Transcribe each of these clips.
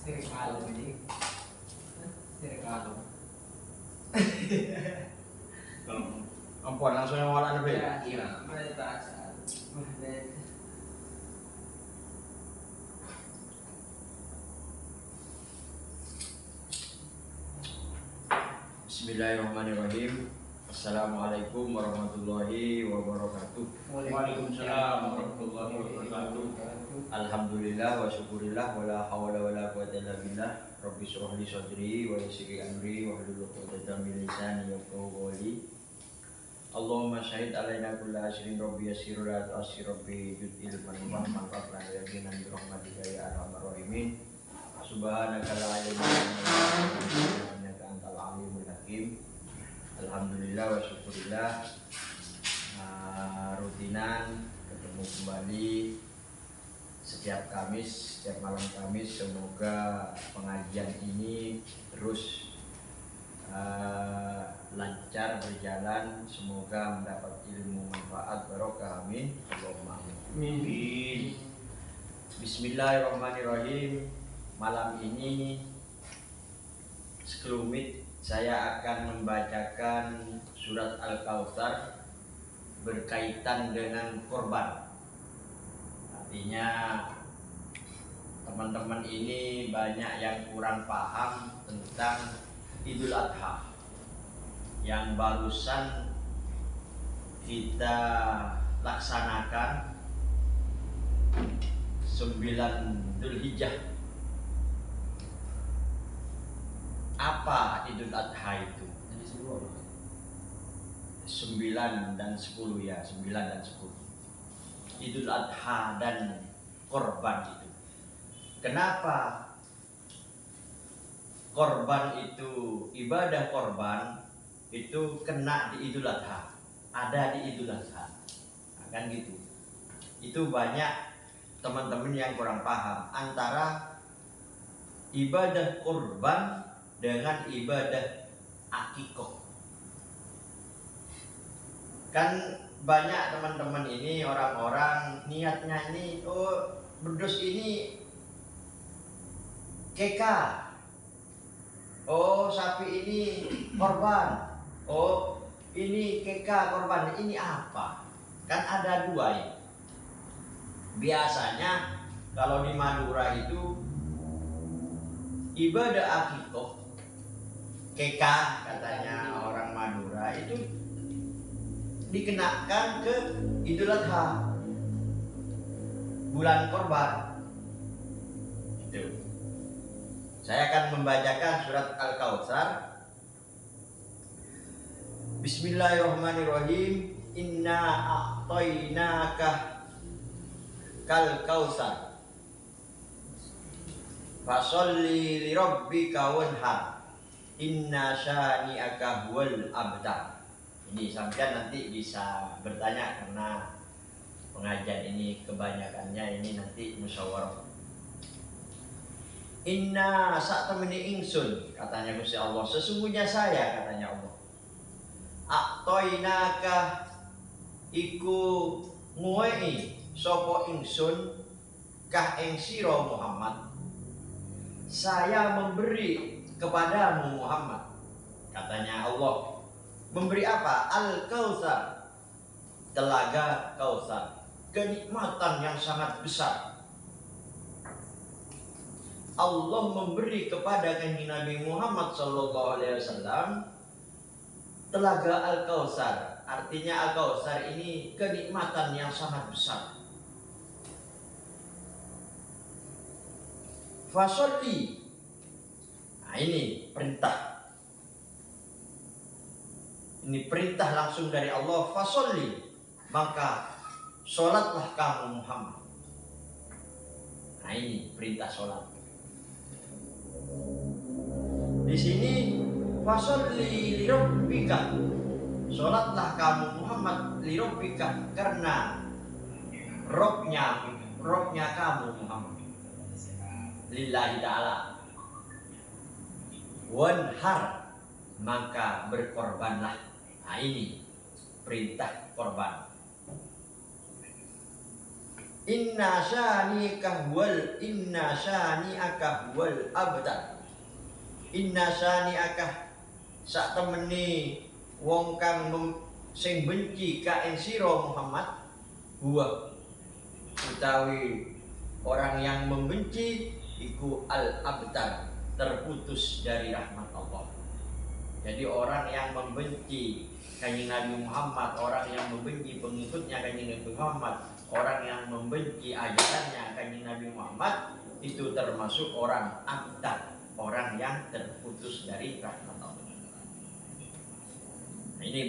Sirikalo ini. Sirikalo. Ampun langsung yang walan be. Iya, mereka saat. Bismillahirrahmanirrahim. Assalamualaikum warahmatullahi wabarakatuh. Waalaikumsalam warahmatullahi wabarakatuh. Alhamdulillah wa syukurillah wa la hawla wa la quwwata illa billah. Rabbi shrah li sadri wa yassir li amri wa hlul 'uqdatam min lisani yafqahu qawli. Allahumma syahid alaina kulla asrin rabbi yassir la tu'assir rabbi jud'il manfaat lana yaqinan bi rahmatika ya arhamar rahimin. Subhanaka la ilma lana illa innaka antal alimul hakim. Alhamdulillah wa syukurillah. Rutinan ketemu kembali setiap Kamis, setiap malam Kamis. Semoga pengajian ini terus lancar berjalan, semoga mendapat ilmu manfaat barokah, amin Allahumma amin. Bismillahirrahmanirrahim. Malam ini sekelumit saya akan membacakan surat Al-Kautsar berkaitan dengan korban. Artinya teman-teman ini banyak yang kurang paham tentang Idul Adha yang barusan kita laksanakan 9 Dzulhijjah. Apa Idul Adha itu? 9 dan 10 ya, 9 dan 10. Idul Adha dan korban itu. Kenapa korban itu, ibadah korban itu kena di Idul Adha, ada di Idul Adha, nah, kan gitu. Itu banyak teman-teman yang kurang paham antara ibadah korban dengan ibadah akikoh. Kan banyak teman-teman ini orang-orang niatnya ini, oh berdus ini keka, oh sapi ini korban, oh ini keka korban, ini apa? Kan ada dua ya. Biasanya kalau di Madura itu ibadah akikoh, keka katanya orang Madura itu dikenakan ke Idul Adha, bulan korban. Itu. Saya akan membacakan surat Al-Kautsar. Bismillahirrahmanirrahim. Inna a'tainaka kal kautsar. Fasholli li rabbika wanhar. Inna syani'aka huwal abtar. Ini sampean nanti bisa bertanya karena pengajian ini kebanyakannya ini nanti musyawarah. Inna sa'tamini ingsun, katanya Gusti Allah, sesungguhnya saya, katanya Allah. A'tainaka iku nguwei sapa ingsun kah ing sira Muhammad. Saya memberi kepadamu Muhammad, katanya Allah. Memberi apa? Al-Kautsar, telaga Kautsar, kenikmatan yang sangat besar. Allah memberi kepada kanjeng Nabi Muhammad SAW telaga Al-Kautsar. Artinya Al-Kautsar ini kenikmatan yang sangat besar. Fasholli. Nah ini perintah. Ini perintah langsung dari Allah. Fasholli, maka sholatlah kamu Muhammad. Nah ini perintah sholat. Di sini fasholli li rabbika, sholatlah kamu Muhammad li rabbika, karena Robnya kamu Muhammad, lillahi ta'ala. Wanhar, maka berkorbanlah. Nah ini perintah korban. Inna syani'aka huwal abtar. Inna syani'aka sak temeni wong kang sing benci ka ing sira Muhammad, huwa utawi orang yang membenci iku al abtar, terputus dari rahmat Allah. Jadi orang yang membenci Kanjeng Nabi Muhammad, orang yang membenci pengikutnya Kanjeng Nabi Muhammad, orang yang membenci ajarannya Kanjeng Nabi Muhammad, itu termasuk orang abtar, orang yang terputus dari rahmat Allah. Nah, ini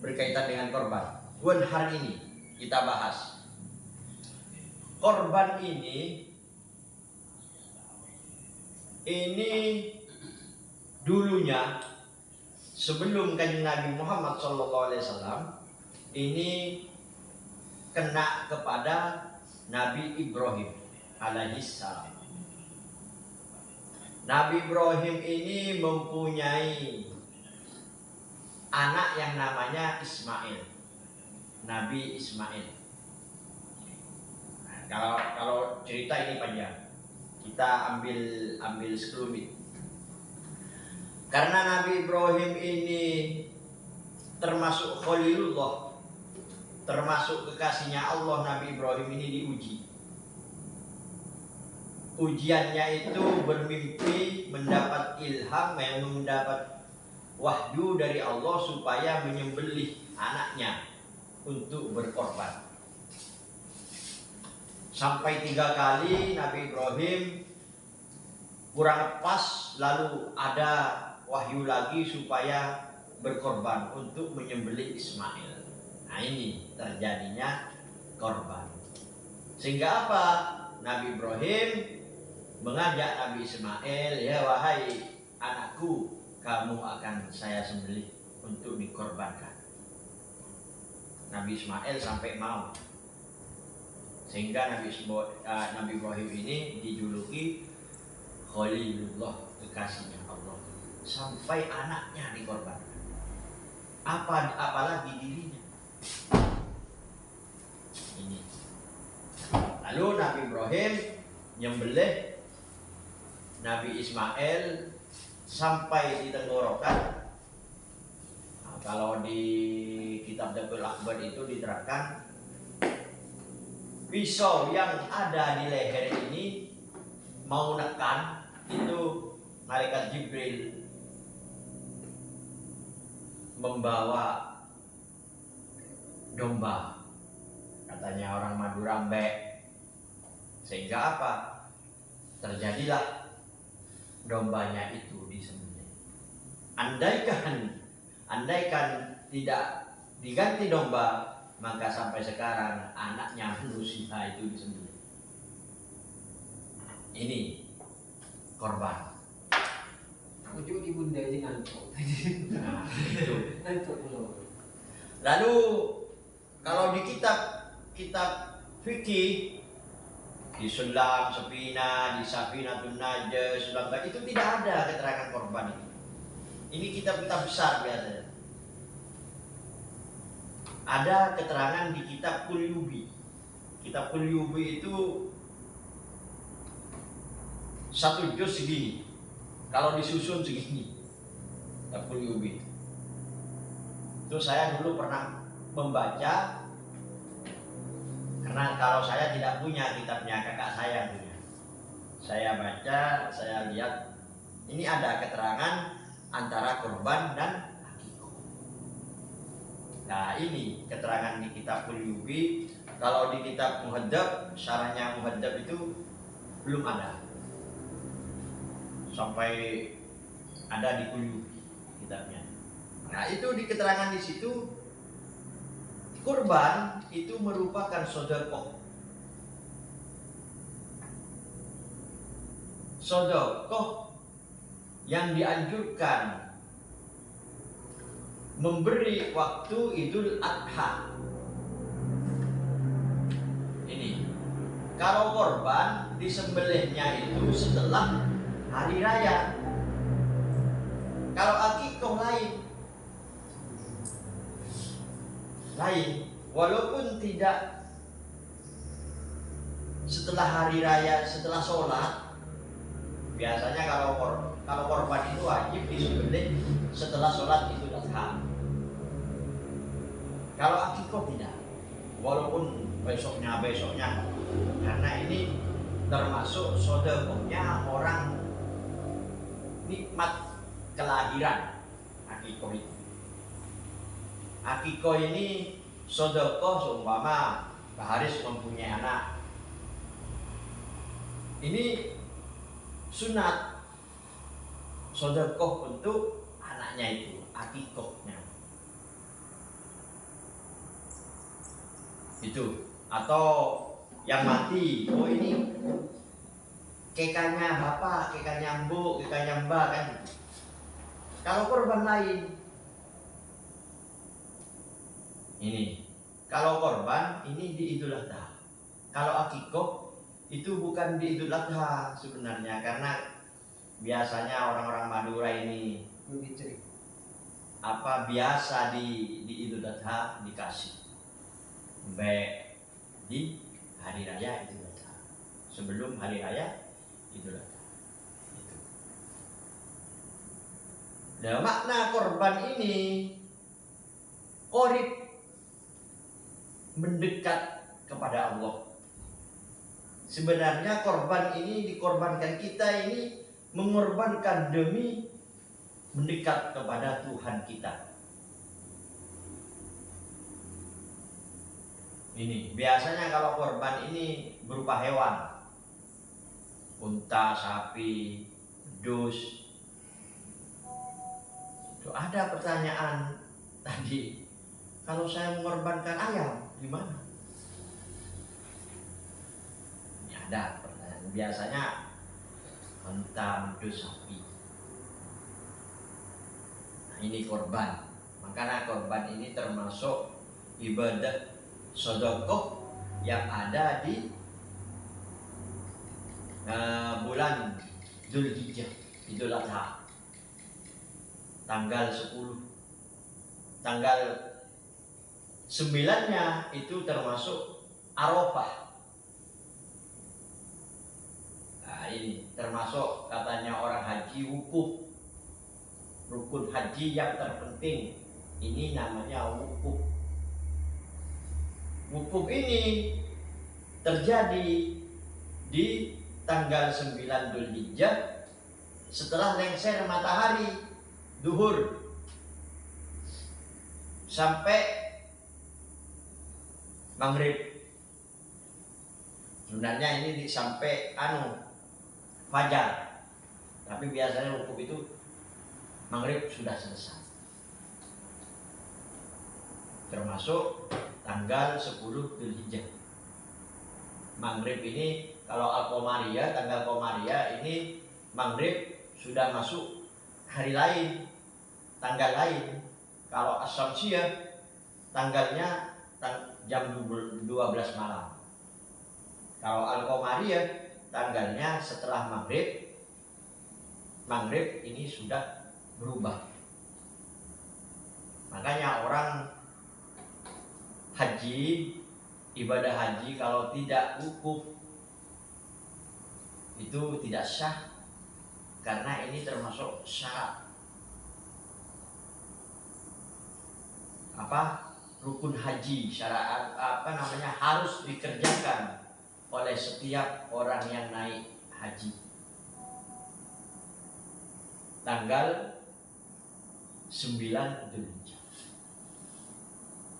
berkaitan dengan korban. Buat hari ini kita bahas korban ini dulunya sebelum Kanjeng Nabi Muhammad SAW ini kena kepada Nabi Ibrahim alaihissalam. Nabi Ibrahim ini mempunyai anak yang namanya Ismail, Nabi Ismail. Nah, kalau cerita ini panjang, kita ambil sekelumit. Karena Nabi Ibrahim ini termasuk Khalilullah, termasuk kekasihnya Allah, Nabi Ibrahim ini diuji. Ujiannya itu bermimpi mendapat ilham, yang mendapat wahyu dari Allah supaya menyembelih anaknya untuk berkorban. Sampai 3 kali Nabi Ibrahim kurang pas, lalu ada wahyu lagi supaya berkorban untuk menyembelih Ismail. Nah, ini terjadinya korban. Sehingga apa? Nabi Ibrahim mengajak Nabi Ismail, ya wahai anakku, kamu akan saya sembelih untuk dikorbankan. Nabi Ismail sampai mau. Sehingga Nabi Ibrahim ini dijuluki Khalilullah, kekasihnya Allah. Sampai anaknya dikorbankan. Apalagi dirinya. Ini. Lalu Nabi Ibrahim nyembelih Nabi Ismail sampai di tenggorokan. Nah, kalau di kitab Jabal Akbar itu diterangkan, pisau yang ada di leher ini mau nekan, itu malaikat Jibril membawa domba, katanya orang Madura, mbek. Sehingga apa? Terjadilah dombanya itu disembelih. Andaikan tidak diganti domba, maka sampai sekarang anaknya manusia itu disembelih. Ini korban. Ujung ibunda ini ngantuk. Nah, itu. Ngantuk loh. Lalu kalau di kitab fikih, di Sulam Sepina, di Safinatun Najah, Sulam itu tidak ada keterangan korban ini. Ini kitab-kitab besar biasanya. Ada keterangan di kitab Qulyubi. Kitab Qulyubi itu 1 juz segini. Kalau disusun segini. Kitab Qulyubi. Itu saya dulu pernah membaca. Karena kalau saya tidak punya kitabnya, kakak saya punya. Saya baca, saya lihat, ini ada keterangan antara korban dan akikoh. Nah, ini keterangan di kitab Qulyubi. Kalau di kitab Muhaddab, syarahnya Muhaddab itu belum ada. Sampai ada di Qulyubi kitabnya. Nah, itu di keterangan di situ, kurban itu merupakan sedekah. Sedekah yang dianjurkan memberi waktu Idul Adha. Ini. Kalau korban disembelihnya itu setelah hari raya. Kalau akikah lain, walaupun tidak setelah hari raya, setelah sholat, biasanya kalau korban itu wajib disembelih setelah sholat Idul Adha. Kalau akikah tidak, walaupun besoknya, karena ini termasuk sedekahnya orang nikmat kelahiran akikah itu. Akikah ini sedekah seumpama Pak Haris mempunyai anak. Ini sunat sedekah untuk anaknya itu, akikahnya. Itu. Atau yang mati, oh ini kekanya bapak, kekanya mbok, kekanya mbak kan. Kalau korban lain, ini kalau korban ini di Idul Adha. Kalau akikah itu bukan di Idul Adha sebenarnya, karena biasanya orang-orang Madura ini biasa di Idul Adha dikasih baik di hari raya Idul Adha, sebelum hari raya Idul Adha. Itu. Nah, makna korban ini qorib, mendekat kepada Allah. Sebenarnya korban ini dikorbankan, kita ini mengorbankan demi mendekat kepada Tuhan kita. Ini biasanya kalau korban ini berupa hewan, unta, sapi, dus. Itu ada pertanyaan tadi, kalau saya mengorbankan ayam, gimana? Ini ada pertanyaan. Biasanya unta, dus, sapi. Nah, ini korban. Makanya korban ini termasuk ibadah sedekah yang ada di bulan Dzulhijjah, Idul Adha, tanggal 10. Tanggal 9-nya itu termasuk Arafah. Nah, ini termasuk katanya orang haji wukuf, rukun haji yang terpenting. Ini namanya wukuf. Wukuf ini terjadi di tanggal 9 Dzulhijjah setelah lengser matahari duhur sampai maghrib. Sebenarnya ini sampai fajar, tapi biasanya wukuf itu maghrib sudah selesai, termasuk tanggal 10 Dzulhijjah. Maghrib ini kalau Al-Qamariyah, tanggal Qamariyah ini maghrib sudah masuk hari lain, tanggal lain. Kalau As-Syamsiyah tanggalnya jam 12 malam. Kalau Al-Qamariyah tanggalnya setelah maghrib. Maghrib ini sudah berubah. Makanya orang haji, ibadah haji kalau tidak wukuf itu tidak sah, karena ini termasuk syarat rukun haji, syarat harus dikerjakan oleh setiap orang yang naik haji. Tanggal 9 Dzulhijjah.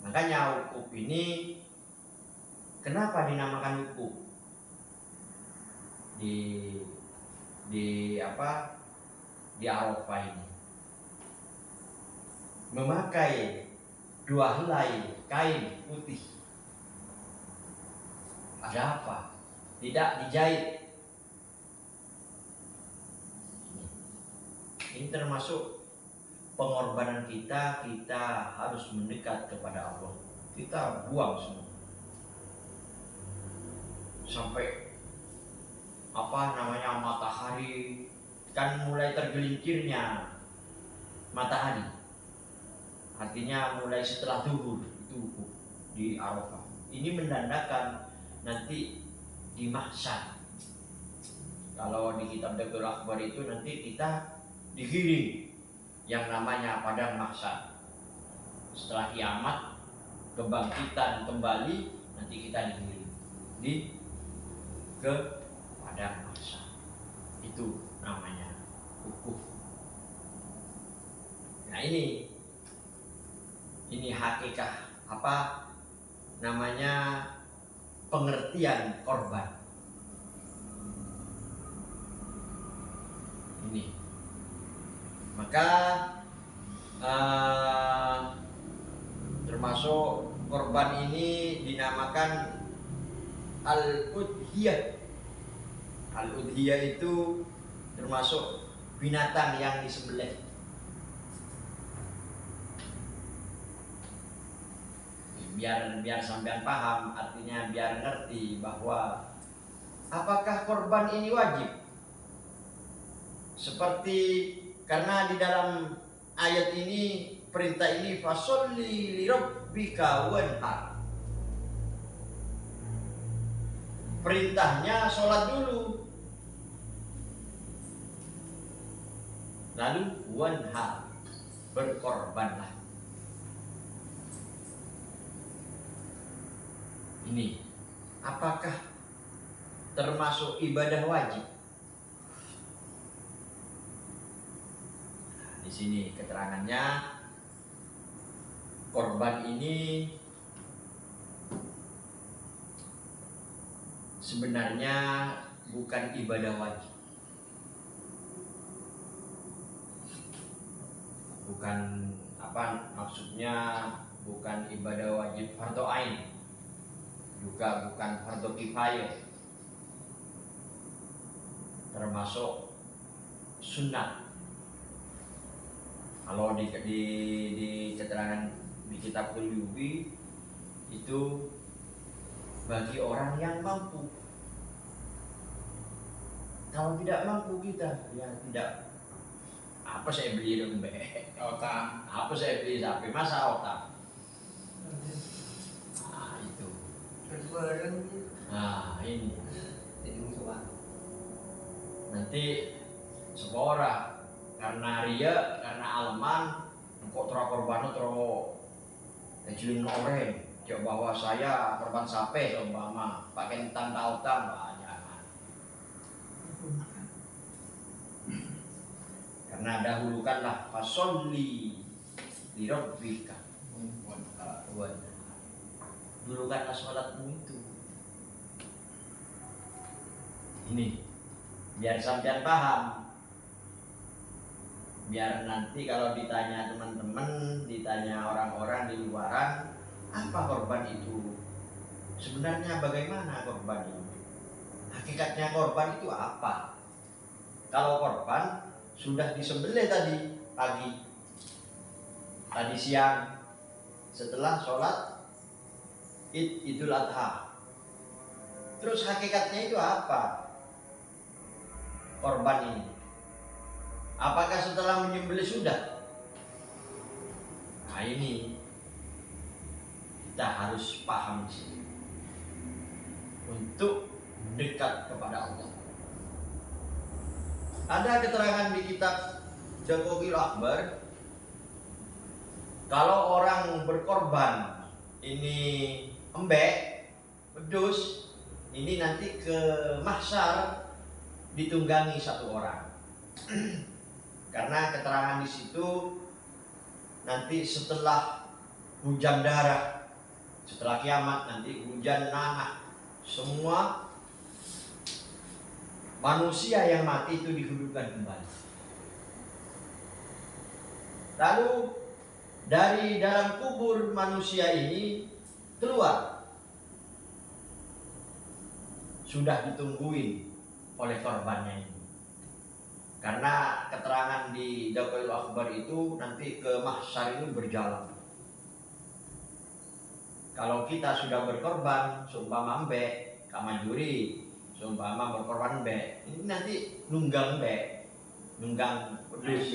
Makanya wukuf ini kenapa dinamakan wukuf? Di Arafah ini memakai 2 helai kain putih. Ada apa? Tidak dijahit. Ini termasuk pengorbanan kita harus mendekat kepada Allah. Kita buang semua. Sampai matahari kan mulai tergelincirnya matahari. Artinya mulai setelah zuhur itu di Arafah. Ini menandakan nanti di mahsyar. Kalau di kitab Dakwahul Akbar itu nanti kita digiring yang namanya padang mahsyar. Setelah kiamat, kebangkitan kembali, nanti kita digiring ke padang mahsyar. Itu namanya hukum. Nah ini hakikat apa namanya pengertian korban. Ini maka termasuk korban ini dinamakan al-udhiyah. Al-udhiyah itu termasuk binatang yang disembelih. Biar sampean paham, artinya biar ngerti bahwa apakah korban ini wajib. Seperti karena di dalam ayat ini, perintah ini fasholli li rabbika wanhar. Perintahnya sholat dulu, lalu wanhar, berkorbanlah. Ini apakah termasuk ibadah wajib? Nah, di sini keterangannya, korban ini sebenarnya bukan ibadah wajib. Bukan apa maksudnya, bukan ibadah wajib fardhu ain, juga bukan fardhu kifayah, termasuk sunnah. Kalau di keterangan di kitab Qulubi itu bagi orang yang mampu. Kalau tidak mampu kita, ya tidak. Apa saya beli domba? Otak. Apa saya beli sapi? Masa otak? Nah itu. Nah ini. Nanti seorang karena ria, karena aleman, kok terus korban terus kecilin orang, cak bahwa saya korban sapi seumpama pakai tanda utang, jangan. Karena dahulukanlah fasholli li rabbika wanhar. Dulukanlah sholatmu itu. Ini biar sampean paham. Biar nanti kalau ditanya teman-teman, ditanya orang-orang di luaran, apa korban itu? Sebenarnya bagaimana korban itu? Hakikatnya korban itu apa? Kalau korban sudah disembelih tadi pagi, tadi siang, setelah sholat Idul Adha. Terus hakikatnya itu apa? Korban ini. Apakah setelah menyembelih sudah? Nah ini kita harus paham di sini untuk dekat kepada Allah. Ada keterangan di kitab Dakwahul Akbar, kalau orang berkorban ini embek, pedus, ini nanti ke mahsyar ditunggangi satu orang. Karena keterangan di situ nanti setelah hujan darah, setelah kiamat nanti hujan nanah, semua manusia yang mati itu dihidupkan kembali. Lalu dari dalam kubur manusia ini keluar, sudah ditungguin oleh korbannya ini. Karena keterangan di Dakwahul Akbar itu nanti ke mahsyar itu berjalan. Kalau kita sudah berkorban, seumpama mbek, kamajuri, seumpama berkorban mbek, ini nanti nunggang mbek, nunggang pedus,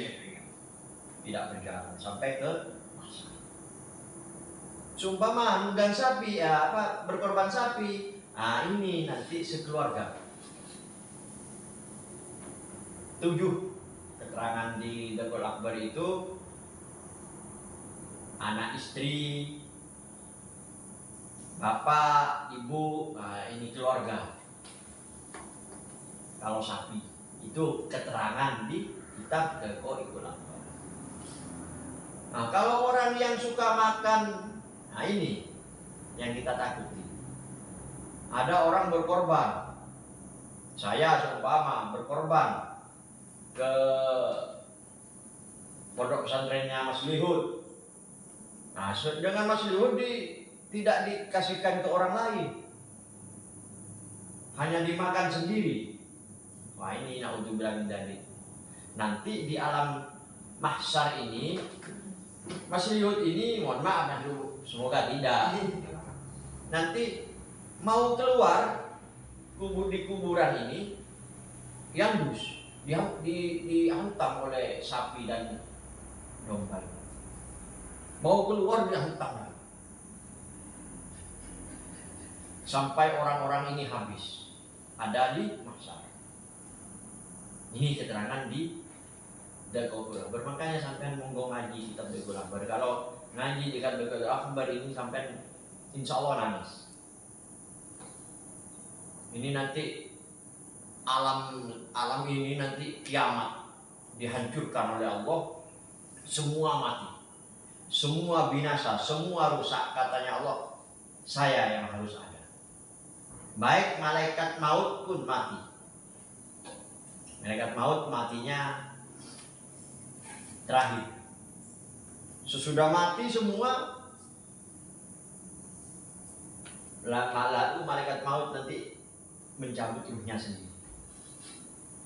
tidak berjalan sampai ke mahsyar. Seumpama nunggang sapi, ya, berkorban sapi, ini nanti sekeluarga. 7 keterangan di Dakul Akbar itu anak istri, bapak, ibu, ini keluarga. Kalau sapi itu keterangan di kitab Dakul Akbar. Nah, kalau orang yang suka makan, ini yang kita takuti. Ada orang berkorban. Saya seumpama berkorban ke pondok pesantrennya Mas Lihud. Nah, dengan Mas Lihud tidak dikasihkan ke orang lain, hanya dimakan sendiri. Wah, ini naudzubillah min dzalik. Nanti di alam mahsyar ini Mas Lihud ini, mohon maaf Mas Lihud, semoga tidak. Nanti mau keluar di kuburan ini yang dihantam oleh sapi dan domba. Mau keluar dihantam sampai orang-orang ini habis. Ada di mahsyar. Ini keterangan di Dakul Akbar. Makanya sampai monggo ngaji kitab Dakul Akbar. Kalau ngaji di kitab Dakul Akbar ini sampai insya Allah nangis. Ini nanti alam ini nanti kiamat dihancurkan oleh Allah, semua mati, semua binasa, semua rusak. Katanya Allah, saya yang harus ada. Baik malaikat maut pun mati. Malaikat maut matinya terakhir. Sesudah mati semua, lalu malaikat maut nanti mencabut ruhnya sendiri.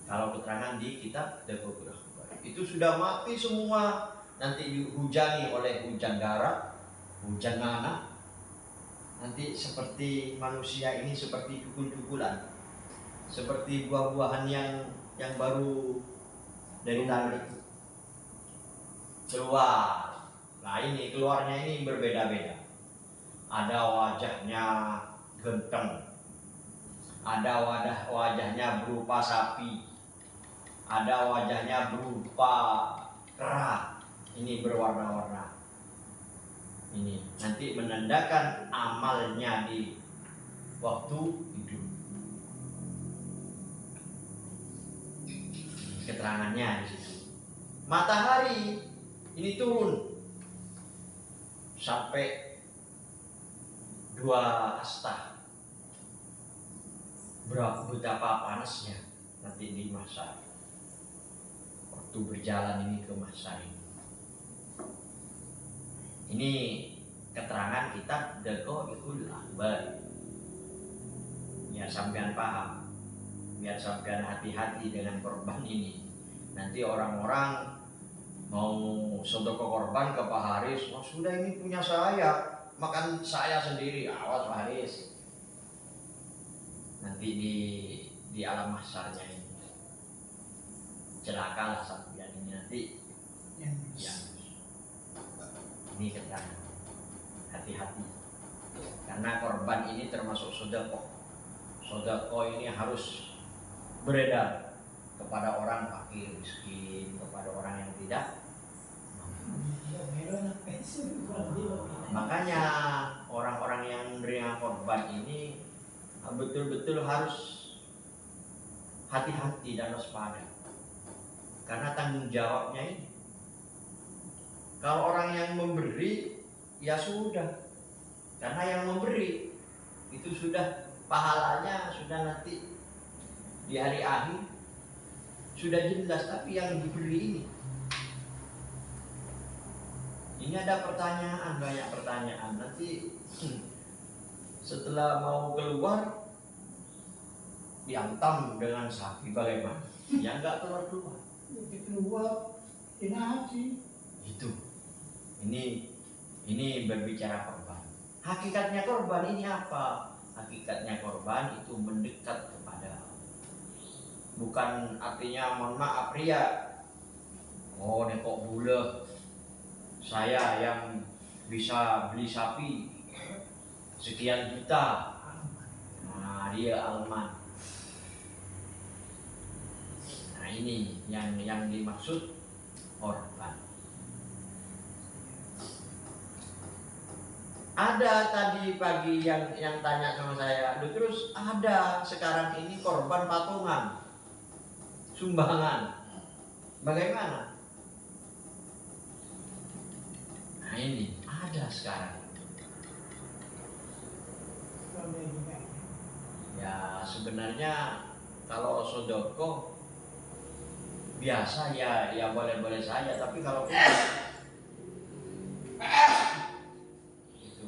Kalau keterangan di kitab Dakul Akbar itu sudah mati semua, nanti dihujani oleh hujan darah, hujan nanah. Nanti seperti manusia ini seperti cukul-cukulan, seperti buah-buahan yang baru dari tanah keluar. Nah, ini keluarnya ini berbeda-beda. Ada wajahnya genteng, ada wajahnya berupa sapi, ada wajahnya berupa kera. Ini berwarna-warna. Ini nanti menandakan amalnya di waktu hidup. Keterangannya di situ. Matahari ini turun sampai 2 hasta. Betapa panasnya nanti di mahsyar. Waktu berjalan ini ke mahsyar ini. Ini keterangan kitab Dakul Akbar. Ya, sampean paham. Biar sampean hati-hati dengan korban ini. Nanti orang-orang mau sedekah korban ke Pak Haris, sudah ini punya saya, makan saya sendiri. Awas Pak Haris. Nanti di alam mahsyarnya ini celakalah sampean ini nanti. Ya. Ini keterangan. Hati-hati. Karena korban ini termasuk sedekah. Sedekah ini harus beredar kepada orang fakir, miskin, kepada orang yang tidak. Makanya orang-orang yang menerima korban ini betul-betul harus hati-hati dan waspada. Karena tanggung jawabnya ini. Kalau orang yang memberi, ya sudah. Karena yang memberi itu sudah pahalanya sudah nanti di hari akhir sudah jelas. Tapi yang diberi ini ada pertanyaan, banyak pertanyaan. Nanti setelah mau keluar diantam dengan sapi, bagaimana? Ya enggak keluar. Itu. Ini berbicara korban. Hakikatnya korban ini apa? Hakikatnya korban itu mendekat kepada Allah. Bukan artinya mohon maaf pria. Oh, nekok bule. Saya yang bisa beli sapi sekian juta. Nah, dia alman. Nah, ini yang dimaksud korban. Ada tadi pagi yang tanya sama saya, terus ada sekarang ini korban patungan, sumbangan. Bagaimana? Nah, ini ada sekarang. Ya sebenarnya kalau sodoko biasa ya boleh-boleh saja, tapi kalau itu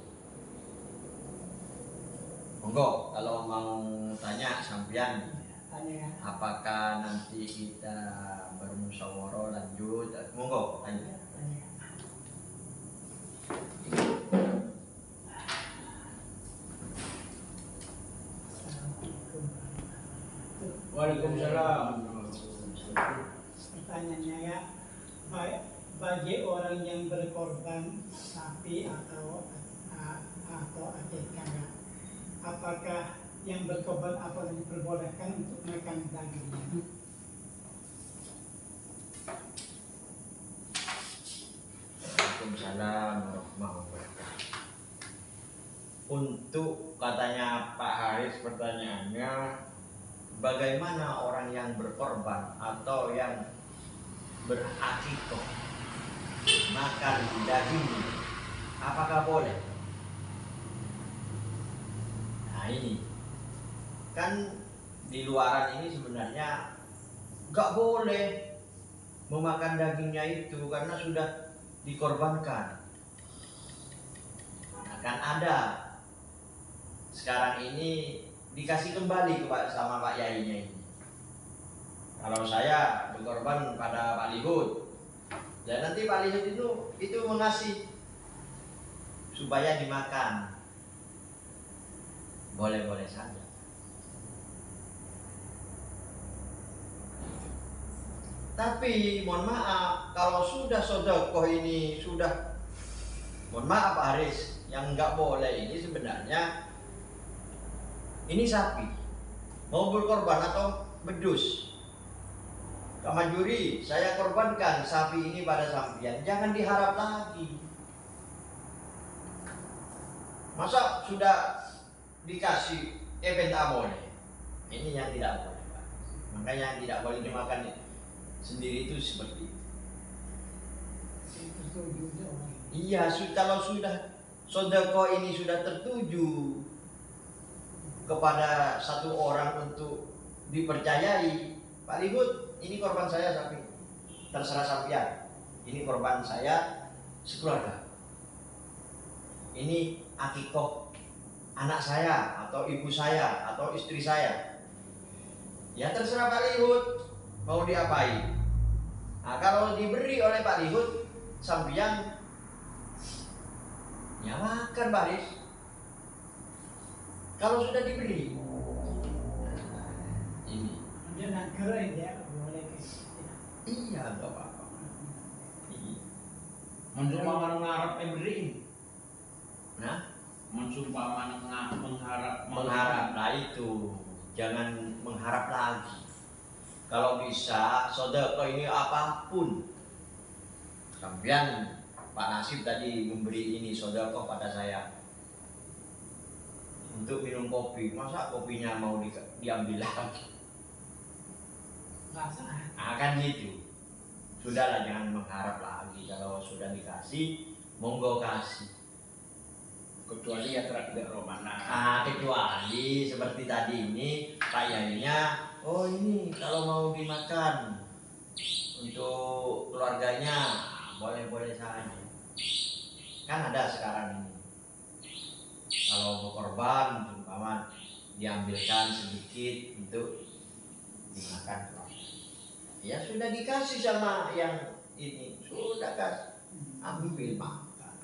monggo kalau mau tanya sampean, apakah nanti kita bermusyawarah lanjut, monggo tanya. Waalaikumsalam. Pertanyaannya ya, bagi orang yang berkorban sapi atau akikah, apakah yang berkorban apa diperbolehkan untuk makan dagingnya? Waalaikumsalam warahmatullahi wabarakatuh. Untuk katanya Pak Haris pertanyaannya, bagaimana orang yang berkorban atau yang berakikah makan dagingnya, apakah boleh? Nah ini kan di luaran ini sebenarnya nggak boleh memakan dagingnya itu karena sudah dikorbankan. Nah, kan ada sekarang ini dikasih kembali sama Pak Yainya ini. Kalau saya berkorban pada Pak Lihut, dan nanti Pak Lihut itu mengasih supaya dimakan. Boleh-boleh saja. Tapi mohon maaf, kalau sudah sedekah ini sudah, mohon maaf Pak Haris, yang nggak boleh ini sebenarnya ini sapi mau berkorban atau bedus. Kamajuri, saya korbankan sapi ini pada sampian, jangan diharap lagi. Masa sudah dikasih benta boleh? Ini yang tidak boleh, Pak. Makanya yang tidak boleh dimakan sendiri itu seperti itu. Iya, kalau sudah sedekah ini sudah tertuju kepada satu orang untuk dipercayai, Pak Lihut, ini korban saya sapi, terserah sampean. Ini korban saya sekeluarga. Ini akikah anak saya atau ibu saya atau istri saya. Ya terserah Pak Lihut mau diapain. Nah, kalau diberi oleh Pak Lihut sampean ya makan Pak Haris. Kalau sudah diberi, ini. Dia nak keren dia boleh ke. Iya, enggak apa-apa. Mensumpah mengharap beri. Nah, mensumpah mengharap, nah itu jangan mengharap lagi. Kalau bisa, sedekah ini apapun. Sampean Pak Nasib tadi memberi ini sedekah pada saya. Untuk minum kopi, masa kopinya mau diambil lagi? Akan gitu. Sudahlah, jangan mengharap lagi. Kalau sudah dikasih, monggo kasih. Kecuali ya tidak romana. Kecuali seperti tadi ini Pak Yainya, oh ini kalau mau dimakan untuk keluarganya, boleh-boleh saja. Kan ada sekarang ini. Kalau mau korban, umpama diambilkan sedikit untuk dimakan. Ya sudah dikasih sama yang ini, sudah kasih, ambil makan.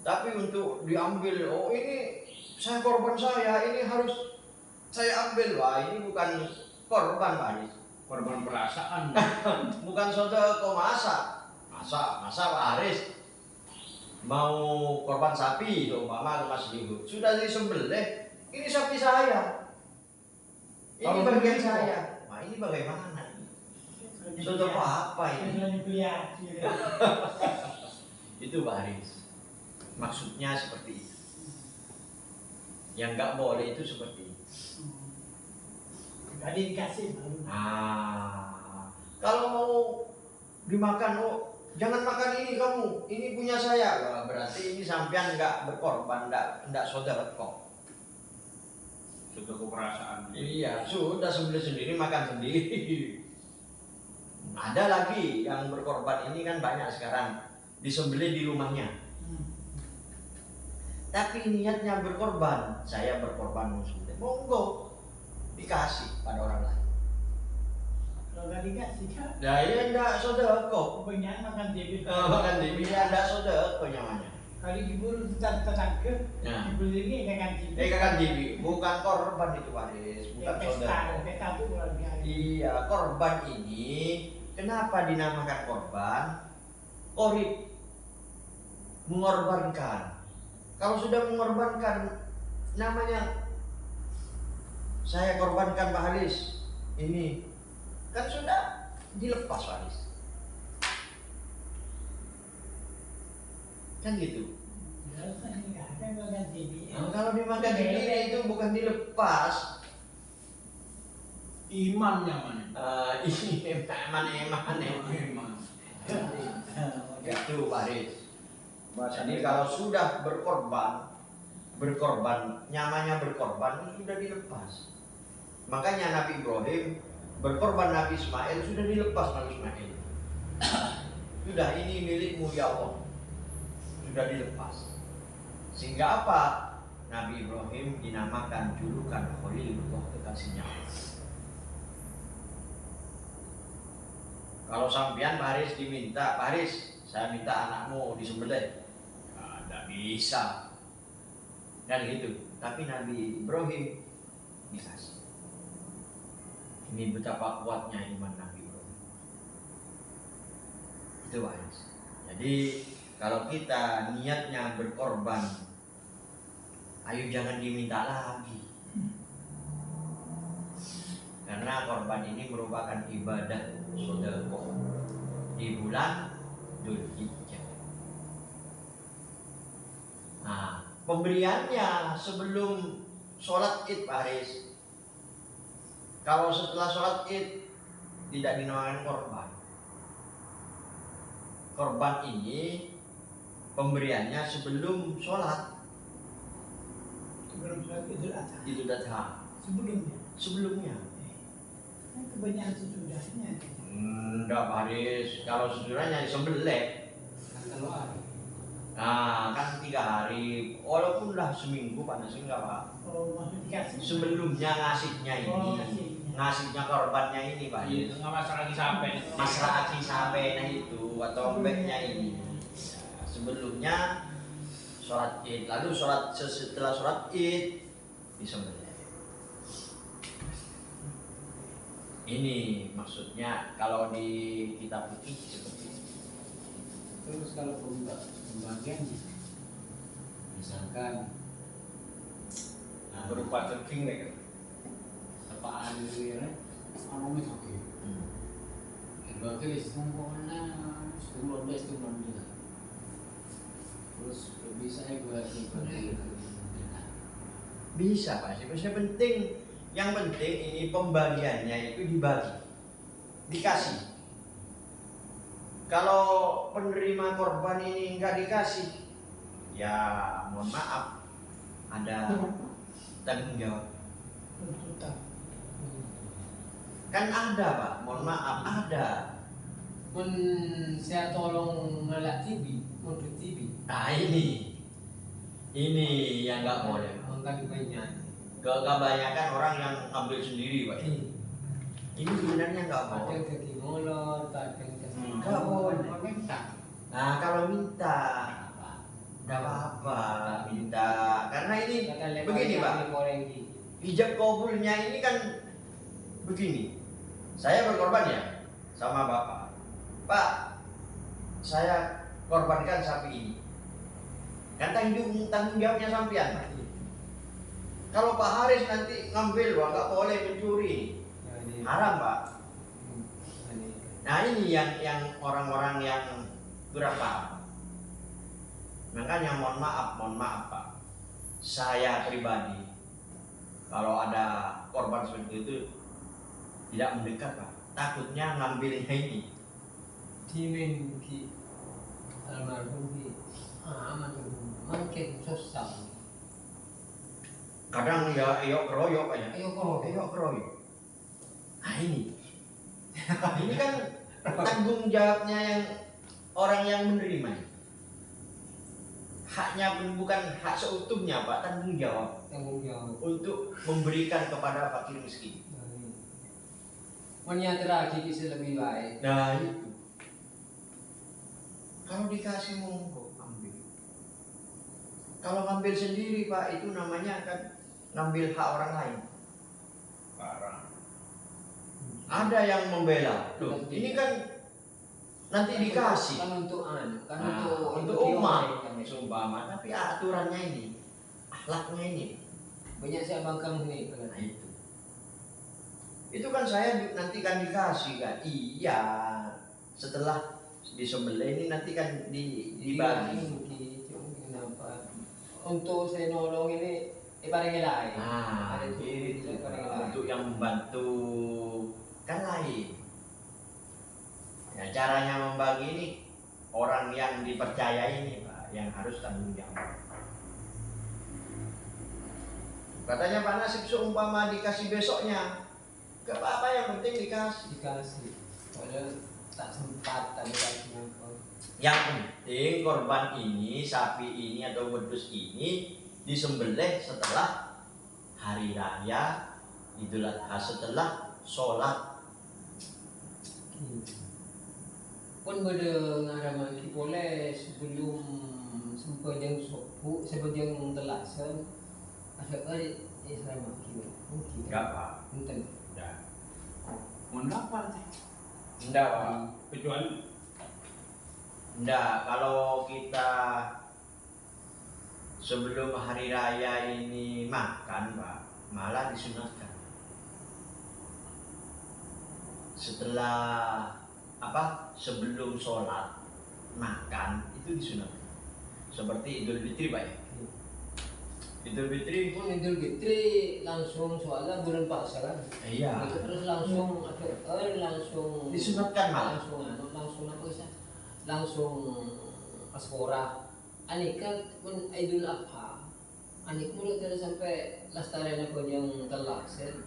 Tapi untuk diambil, oh ini saya korban saya, ini harus saya ambil. Wah ini bukan korban Pak Haris. Korban perasaan. Bukan sedekah masak. Masa Pak Haris mau korban sapi umpama ke Mas Lihut sudah disembelih, ini sapi saya, ini Kalau bagian begitu, saya. Nah ini bagaimana? Sudah apa ini? Itu Pak Haris. Maksudnya seperti itu. Yang nggak boleh itu seperti itu. Tadi dikasih baru. Kalau mau dimakan, jangan makan ini kamu, ini punya saya. Wah, berarti ini sampean nggak berkorban, nggak sedekah. Sudah keperasaan. Iya, sudah sembelih sendiri, makan sendiri. Ada lagi yang berkorban ini kan banyak sekarang, disembelih di rumahnya. Tapi niatnya berkorban, saya berkorban muslim. Monggo dikasih pada orang lain. Kalau nggak dikasih kan, Nah ini enggak sedekah. kebanyakan makan TV. Makan TV enggak sedekah namanya. Kali diburu tetangga, Nah. dibeli ini kan TV. Kan TV, bukan korban itu Pak Haris, bukan sedekah. Pesta itu luar biasa. Iya, korban ini kenapa dinamakan korban? Korib, mengorbankan. Kalau sudah mengorbankan, namanya saya korbankan Pak Haris. Ini kan sudah dilepas Pak Haris. Kan gitu. Kalau dimakan sendiri itu bukan dilepas. Imannya mana? Ini eman. Itu Pak Haris. Jadi kalau sudah berkorban, nyamanya berkorban itu sudah dilepas. Makanya Nabi Ibrahim berkorban Nabi Ismail sudah dilepas Nabi Ismail. Sudah ini milikmu ya Allah. Sudah dilepas. Sehingga apa? Nabi Ibrahim dinamakan julukan Khalilullah, kekasihnya Allah. Kalau sampean Pak Haris diminta, Pak Haris, saya minta anakmu disembelih. Tidak bisa. Dan gitu. Tapi Nabi Ibrahim dikasih. Ini betapa kuatnya iman Nabi Ibrahim. Itu Pak Haris. Jadi kalau kita niatnya berkorban, ayo jangan diminta lagi. Karena korban ini merupakan ibadah sedekah di bulan Dzulhijjah. Nah, pemberiannya sebelum sholat Id Pak Haris. Kalau setelah sholat Id tidak dinamakan korban. Korban ini pemberiannya sebelum sholat Idul Adha. Sebelumnya. Kebanyakan sesudahnya. Enggak Pak Haris, kalau sesudahnya disembelih. Nah, kan 3 hari, walaupun lah seminggu panasnya enggak Pak. Oh, maksud dikasih. Sebelumnya ngasihnya ini, Oh, ngasihnya. ngasihnya korbannya ini Pak Haris. Itu nggak masalah lagi sampai. Masraki sampai itu atau backnya ini. Ya, sebelumnya sholat Id, lalu setelah sholat Id disembelih. Ini maksudnya kalau di kitab fikih seperti ini. Terus kalau pembagian, misalkan Berupa cooking deh kan. apaan itu ya, orangnya oke. Bagi semuanya 10 juga. Terus bisa buat ibadah. Bisa Pak, sebenarnya penting. Yang penting ini pembagiannya itu dibagi, dikasih. Kalau penerima korban ini nggak dikasih, ya mohon maaf, ada tanggung jawab. Kan ada Pak, mohon maaf ada. Pun saya tolong ngelak TV, untuk TV. Nah ini yang nggak boleh. Angkat banyak. Kebanyakan orang yang ambil sendiri Pak. Ini sebenarnya nggak Ada boleh. kaki molor, ada kaki Nggak boleh. minta. Nah kalau minta, nggak apa-apa minta. Karena ini begini Pak, hijab kabulnya ini kan begini. Saya berkorban ya sama Bapak. Pak, saya korbankan sapi ini. Kan tanggung jawabnya sampean, Pak. Kalau Pak Haris nanti ngambil, wah nggak boleh mencuri, haram, Pak. Nah ini yang orang-orang yang kurang paham. Makanya mohon maaf Pak. Saya pribadi kalau ada korban seperti itu tidak mendekat, Pak. Takutnya ngambilnya ini. Timin ki almarhum ki aman mungkin susah. Kadang ya keroyok aja. Ayo kok. Keroyok. Nah ini. Ini kan tanggung jawabnya yang orang yang menerima. Haknya pun bukan hak seutuhnya, Pak, tanggung jawab untuk memberikan kepada fakir miskin. Menyadari kita lebih baik. Nah itu. Kalau dikasih monggo ambil. Kalau ngambil sendiri, Pak, itu namanya kan ngambil hak orang lain. Parah. Ada yang membela. Loh, ini kan nanti dikasih. Kan untuk Untuk umat seumpama, tapi aturannya ini, akhlaknya ini. Banyak saya bangkang ini. Nah itu kan saya nanti kan dikasih kan. Iya, setelah disembelih ini nanti kan dibagi. Untuk saya nolong ini paling lain. Nah, itu untuk yang membantu kan lain. Ya, caranya membagi ini orang yang dipercaya ini, Pak, yang harus tanggung jawab. Katanya Pak Nasib seumpama dikasih besoknya, gak apa-apa, yang penting dikasih. Padahal tak sempat tak dikasih apa. Yang penting korban ini, sapi ini atau wedus ini disembelih setelah hari raya Idul Adha, setelah sholat. Pun beda ngaraman ki boleh sebelum sempajang subuh, sebelum telasan ada saya maki mungkin. Enggak, Pak. Mungkin. Enggak. Mendapat sih. Enggak, Pak. Kecuali Enggak, kalau kita sebelum hari raya ini makan, Pak, malah disunatkan. Setelah sebelum sholat makan itu disunatkan. Seperti Idul Fitri, Pak ya. Idul Fitri Pun Idul Fitri langsung soalnya bulan puasa kan. iya, Terus langsung langsung disunatkan malah. langsung apa sih? Langsung aspora. Anik kan pun Idul Adha. Anik mulai dari sampai lestarian apa yang terlaksana.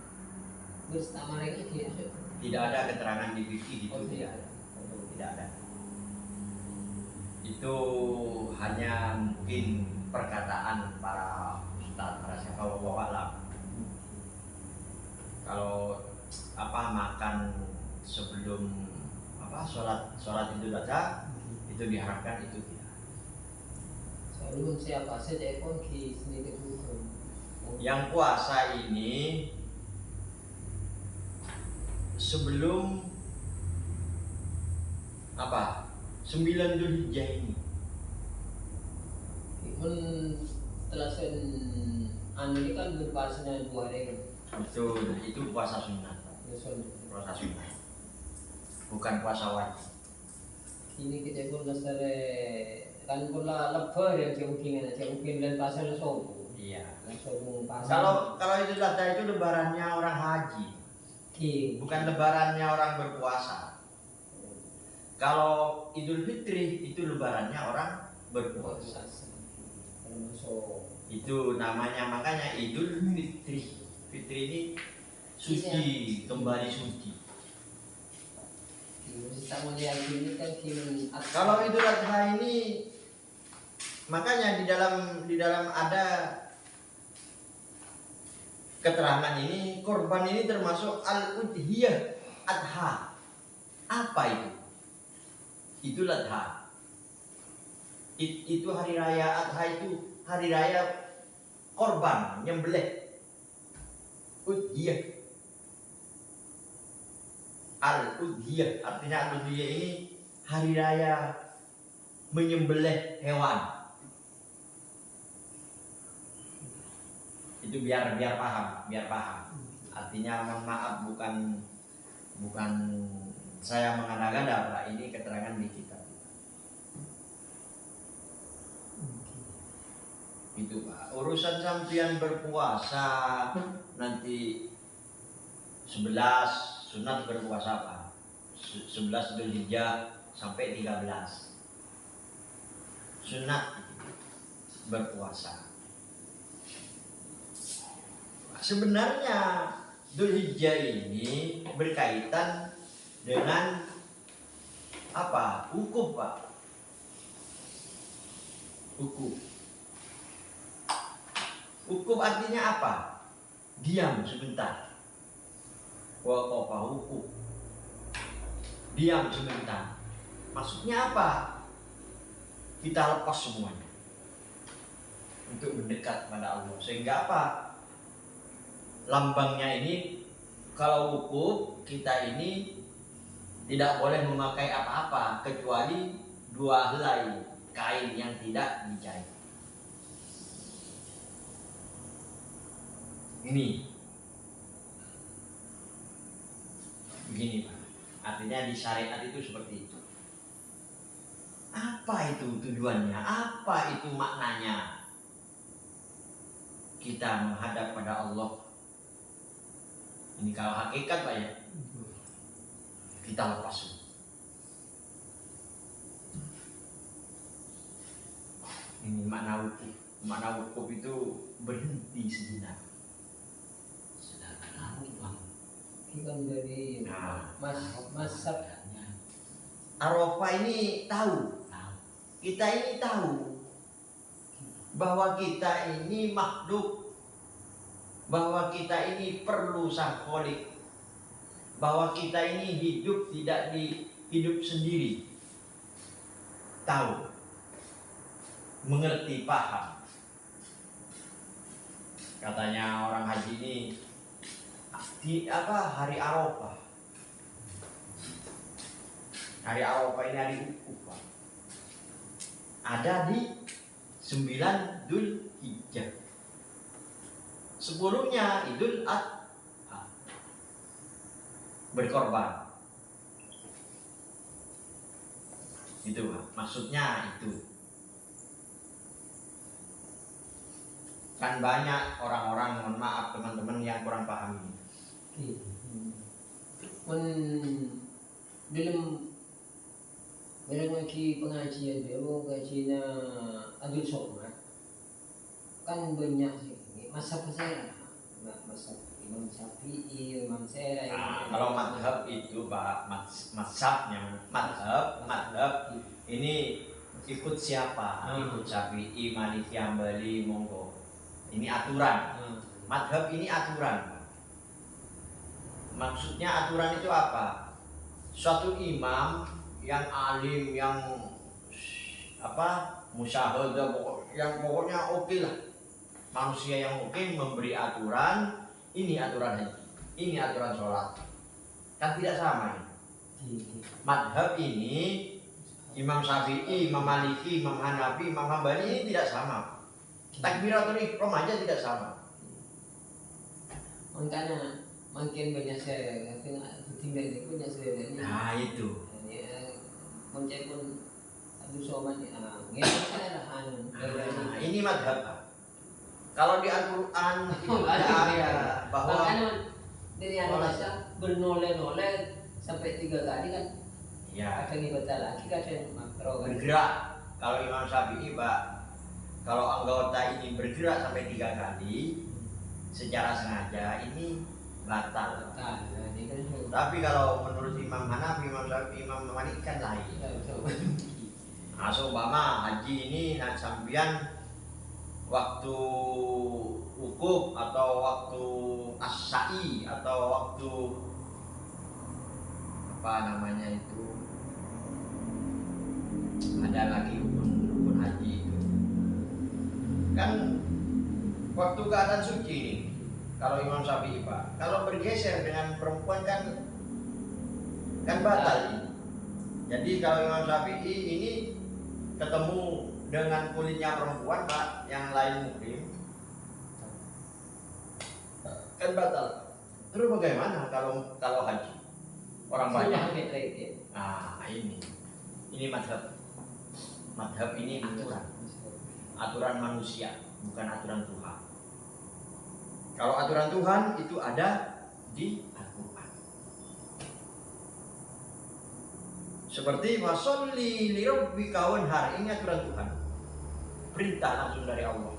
Bersama mereka gitu. Tidak ada keterangan di fikih gitu, tidak ada. tidak ada. Itu hanya mungkin perkataan para ustaz, para siapa wawalam. Kalau makan sebelum sholat Idul Adha itu diharapkan itu tidak. Sebelum siapa saja pun ki sedikit hukum. Yang puasa ini sebelum 9 Dzulhijjah ini. Pun telasan ini kan berpuasanya 2 hari kan. Betul, itu puasa sunnah. Puasa sunnah. Bukan puasa wajib. Ini kita pun dasar kan pula lebar yang mungkin dan pasal langsung. Iya. Langsung pasal. Kalau Idul Adha itu lebarannya orang haji, bukan lebarannya orang berpuasa. Kalau Idul Fitri itu lebarannya orang berpuasa. Itu namanya, makanya Idul Fitri. Fitri ini suci, kembali suci. Kalau Idul Adha ini, makanya di dalam ada keterangan ini, korban ini termasuk al-udhiyah adha. Apa itu? Idul Adha. Itu hari raya adha, itu hari raya korban, nyembelih. Udhiyah. Al-udhiyah, artinya al-udhiyah ini hari raya menyembelih hewan. Itu biar paham. Artinya mohon maaf, bukan saya mengada-ngada, Pak. Ini keterangan di kitab. Itu Pak. Urusan sampian berpuasa nanti 11 sunat berpuasa Pak. 11 Dzulhijjah sampai 13. Sunat berpuasa. Sebenarnya Dzulhijjah ini berkaitan dengan apa? Wukuf Pak. Wukuf artinya apa? Diam sebentar. Waqafa wukuf. Diam sebentar. Maksudnya apa? Kita lepas semuanya untuk mendekat pada Allah. Sehingga apa? Lambangnya ini, kalau wukuf kita ini tidak boleh memakai apa-apa kecuali 2 helai kain yang tidak dijahit. Ini begini Pak. Artinya di syariat itu seperti itu. Apa itu tujuannya? Apa itu maknanya? Kita menghadap pada Allah. Ini kalau hakikat Pak ya. Kita lepas. Ini makna wukuf. Makna wukuf itu berhenti sejenak. Kan dari masab Arafah ini tahu. Kita ini tahu bahwa kita ini makhluk, bahwa kita ini perlu sang Khalik, bahwa kita ini hidup tidak hidup sendiri. Tahu, mengerti, paham. Katanya orang haji ini di hari Arafah. Hari Arafah ini hari wukuf. Ada di 9 Dzulhijjah. Sebelumnya Idul Adha. Berkorban. Itu maksudnya itu. Kan banyak orang-orang, mohon maaf teman-teman yang kurang paham ini. Dalam lagi pengajian dia, pengajian Abdul Somad kan banyak sih. Masa saya, masa Imam Syafi'i, Imam Sera. Kalau madhab itu Pak, madhabnya madhab ini ikut siapa? Ikut Syafi'i, Maliki, Hambali, monggo. Ini aturan. Madhab ini aturan. Maksudnya aturan itu apa? Suatu imam yang alim, yang musyahadah, yang pokoknya oke lah. Manusia yang oke memberi aturan, ini aturan haji, ini aturan sholat. Kan tidak sama ini. Madhab ini Imam Syafi'i, Imam Maliki, Imam Hanafi, Imam Hambali ini tidak sama. Takbiratul ihram aja tidak sama. Makanya makin banyak saya tinggal di punya saya ini. Nah itu. Mencari pun Abdul Somad ini madhab. Kalau di Al-Quran itu ada bahwa dari anak bernoleh-noleh sampai 3 kali kan. Ya. Kadang ibadah lagi, kadang makro. Bergerak. Kalau Imam Syafi'i Pak, kalau anggota ini bergerak sampai 3 kali secara sengaja ini batal. Tapi kalau menurut Imam Hanafi, Imam Syafi'i, Imam Malik kan lain. Nah, seumpama haji ini sampean waktu wukuf atau waktu as-sa'i atau waktu apa namanya itu, ada lagi rukun haji itu kan waktu keadaan suci ini. Kalau Imam Syafi'i Pak, kalau bergeser dengan perempuan kan batal ini. Jadi kalau Imam Syafi'i ini ketemu dengan kulitnya perempuan Pak yang lain muhrim kan batal. Terus bagaimana kalau haji orang banyak? Nah ini madhab ini aturan manusia bukan aturan Tuhan. Kalau aturan Tuhan itu ada di Al-Quran. Seperti wasolli li rabbika wanhar, ini aturan Tuhan. Perintah langsung dari Allah.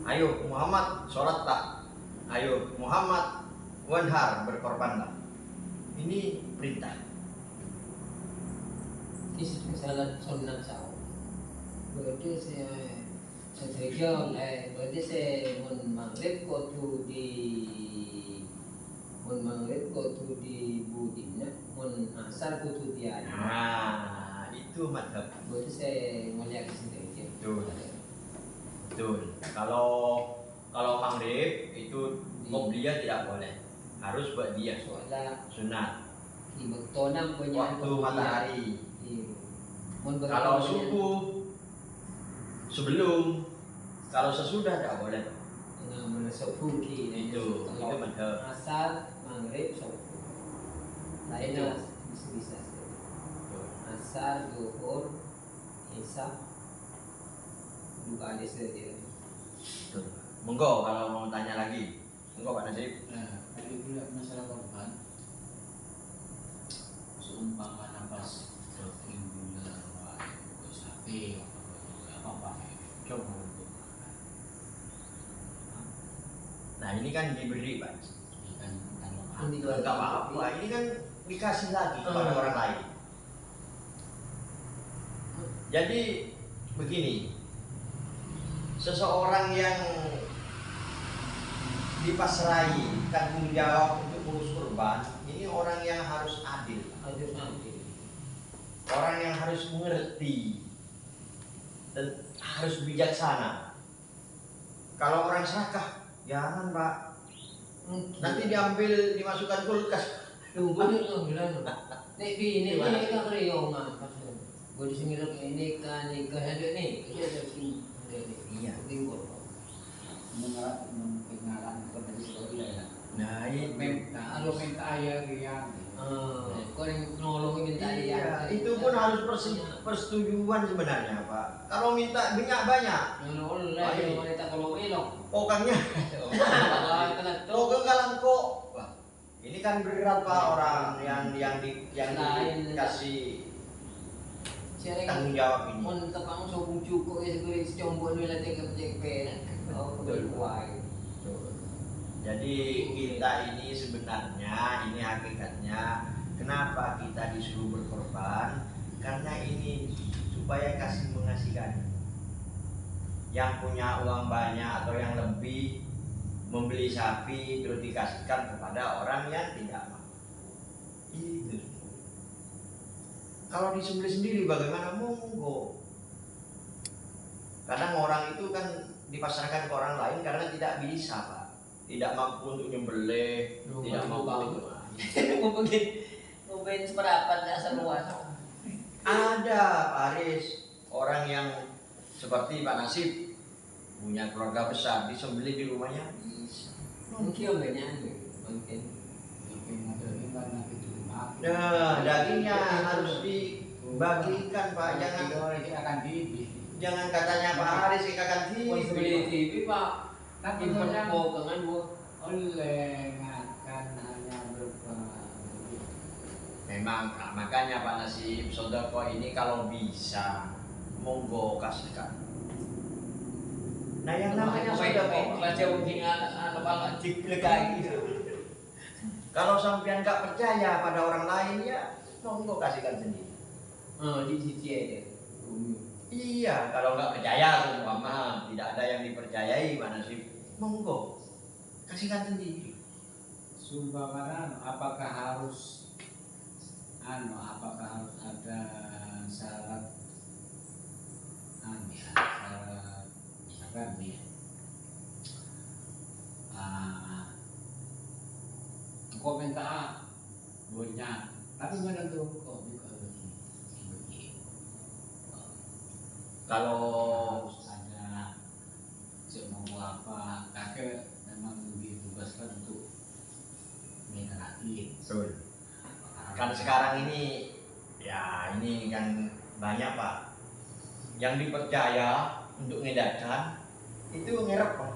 Ayo Muhammad sholatlah. Ayo Muhammad wanhar, berkorbanlah. Ini perintah. Ini kesalahan sunat sahur. Berarti berarti saya maghrib kotu di budinnya, asar kotu di ada. Nah, itu madhab. Berarti saya melihat sendiri. Betul. Kalau maghrib itu qobliyah tidak boleh. Harus buat dia Soalnya sunat. di bektonam punya Waktu matahari. Iya. Kalau subuh sebelum, kalau sesudah tidak boleh. Nah, subuh Itu madhab. asar, maghrib, subuh. Lainnya bisa. Asar, zuhur, isya, juga ada saja. Monggo kalau mau tanya lagi. Monggo Pak Nasib. Nah, tadi pula masalah korban. Seumpama nafas gula, sapi, apa coba untuk. Nah ini kan diberi Pak. Ini kan Enggak apa-apa. Ini kan dikasih lagi kepada orang lain. Jadi begini, seseorang yang dipasrai tanggung jawab untuk mengurus kurban, ini orang yang harus adil, orang yang harus mengerti dan harus bijaksana. Kalau orang serakah, jangan Pak, nanti diambil dimasukkan kulkas. Tunggu dulu bilang. Nek bini ini kan reyongan. Gue di sini ini kan nikah ada nih. Iya. Tinggal. Mengenalan kepada sekolah ya. Nah ini Kalau minta ayah dia. Kau yang nolongin minta iya, itu pun harus persetujuan sebenarnya Pak. Kalau minta banyak Nolong wanita kalau elok. pokoknya pokoknya kalangko. Wah, ini kan berat Pak, orang yang dikasih tanggung jawab ini. Mun tepang sobung cukup ya segera combon nila tiga PJP. Oh, berkuai. Jadi kita ini sebenarnya ini hakikatnya kenapa kita disuruh berkorban? Karena ini supaya kasih mengasihkan. Yang punya uang banyak atau yang lebih membeli sapi terus dikasihkan kepada orang yang tidak mampu. Itu. Kalau disembelih sendiri bagaimana? Monggo. Kadang orang itu kan dipasarkan ke orang lain karena tidak bisa Pak, tidak mampu untuk nyembelih, tidak mampu. Mungkin seberapa dasar luas. Ada Pak Aris, orang yang seperti Pak Nasib punya keluarga besar, disembelih di rumahnya bisa. Mungkin banyak mungkin. Nah, dagingnya harus dibagikan Pak, jangan katanya Pak Aris ikan Beli TV. TV Pak. Tapi Import orang potongan dua. oleh akan hanya berupa. Memang makanya Pak Nasib sodako ini kalau bisa monggo kasihkan. Nah yang namanya sodako baca mungkin anak diplegai gitu. kalau sampean nggak percaya pada orang lain ya monggo kasihkan sendiri. Di sisi aja. Iya, kalau nggak percaya umpama tidak ada yang dipercayai Pak Nasib, monggo kasihkan sendiri. Sumpah apakah harus apakah harus ada syarat syarat misalkan nih kok minta banyak tapi mana tuh kok juga begini. Kalau harus ada cek mau apa, kakek memang ditugaskan untuk mengerti. betul. Kan sekarang ini ya ini kan banyak Pak yang dipercaya untuk ngedakan itu ngerep Pak.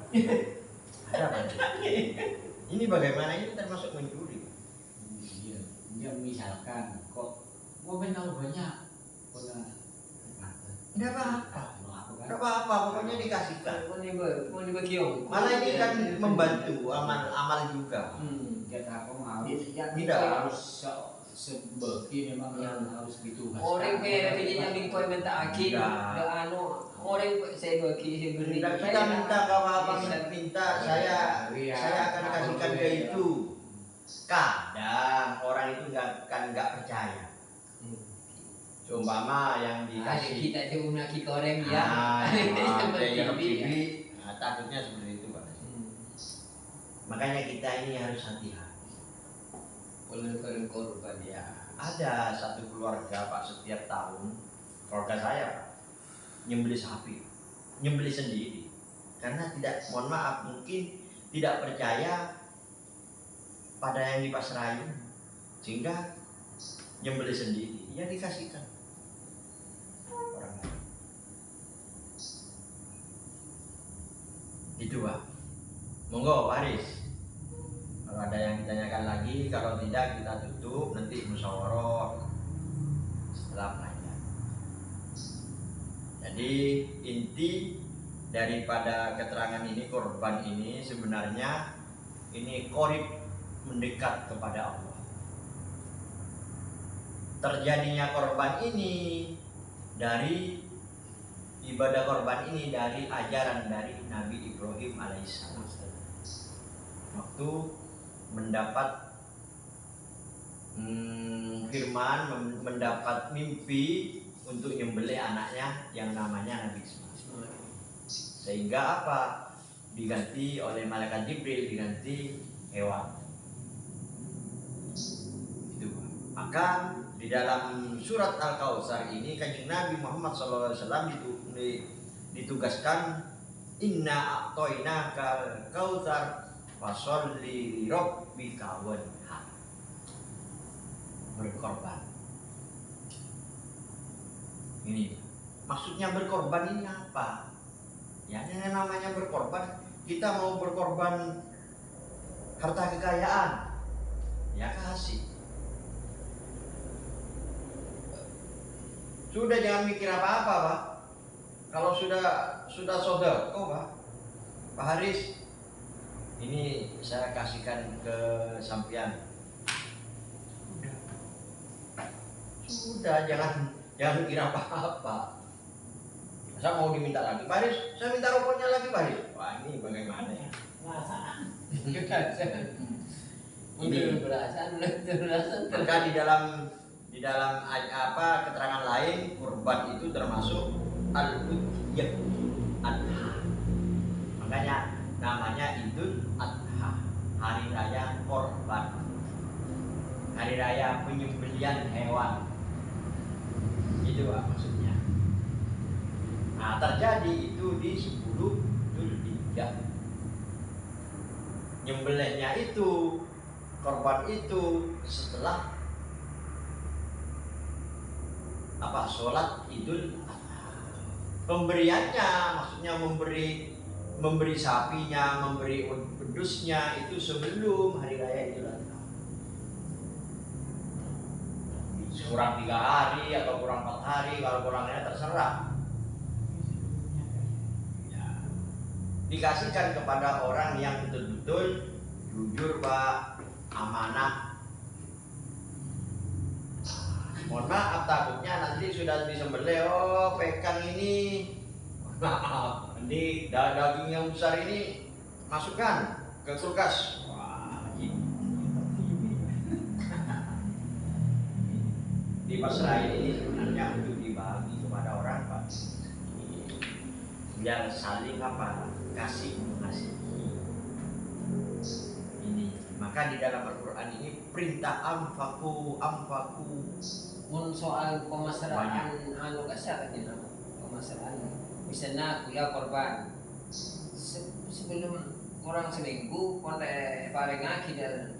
Ada Pak. Ini bagaimana ini termasuk mencuri. Iya, dia misalkan kok momen tahu banyak, pernah Tidak apa-apa. kan? Tidak apa-apa, pokoknya dikasihkan. Mau dibagi om. Malah ini kan membantu amal juga. Dia tak harus Tidak. harus sebagi memang yang harus ditugaskan. Orang kayak begini yang di poin minta akin, Tidak. anu orang saya bagi saya beri. Tidak kita minta kalau abang minta saya akan kasihkan ke itu. Kadang orang itu nggak percaya. Umpama yang Ada dikasih kita cuma lagi ke orang dia. ada yang lebih, takutnya seperti itu Pak. Makanya kita ini harus hati-hati. Oleh korban ya. Ada satu keluarga Pak setiap tahun, keluarga saya Pak, nyembelih sapi, nyembelih sendiri, karena tidak, mohon maaf, mungkin tidak percaya pada yang dipasrahin, sehingga nyembelih sendiri, ya dikasihkan orang lain. Itu Pak. Monggo Pak Haris. Kalau ada yang ditanyakan lagi, kalau tidak kita tutup, nanti musyawarah setelah pelajaran. Jadi inti daripada keterangan ini, korban ini sebenarnya ini qorib, mendekat kepada Allah. Terjadinya korban ini dari ibadah korban ini dari ajaran dari Nabi Ibrahim alaihissalam. Waktu mendapat firman, mendapat mimpi untuk nyembelih anaknya yang namanya Nabi Ismail. Sehingga apa? Diganti oleh malaikat Jibril, diganti hewan. Itu. Maka di dalam surat Al-Kautsar ini Kanjeng Nabi Muhammad SAW ditugaskan, inna a'toinakal kautsar fasholli li rabbika wanhar. Berkorban. Ini maksudnya berkorban ini apa? Ya, yang namanya berkorban, kita mau berkorban harta kekayaan, ya kasih. Sudah jangan mikir apa-apa Pak. Kalau sudah sodako Pak, Pak Haris, ini saya kasihkan ke sampean. Sudah jangan mikir apa-apa. Saya mau diminta lagi, Pak Haris, saya minta rokoknya lagi Pak Haris. Wah ini bagaimana ya? Ini berasa. Maka di dalam keterangan lain, kurban itu termasuk al-udhiyah, adha. Makanya namanya Idul Adha, hari raya korban, hari raya penyembelihan hewan. Itu Pak maksudnya. Nah terjadi itu di 10 Dzulhijjah. Nyembelihnya itu, korban itu setelah sholat Idul Adha. Pemberiannya maksudnya memberi sapinya, memberi pedusnya itu sebelum hari raya Idul Adha. Kurang 3 hari atau kurang 4 hari, kalau kurangnya terserah. Ya. Dikasihkan kepada orang yang betul-betul jujur Pak, amanah. Mohon maaf, takutnya nanti sudah disembelih, oh pekan ini, maaf, nanti daging yang besar ini masukkan ke kulkas. Wah, ini. Di pasrah ini sebenarnya untuk dibagi kepada orang Pak, biar saling kasih mengasihi. Ini maka di dalam Al-Quran ini perintah amfaku. Mun soal pemasrahan anu kasar aja permasalahan. Misalnya kuliah korban sebelum kurang seminggu kontak paling akhir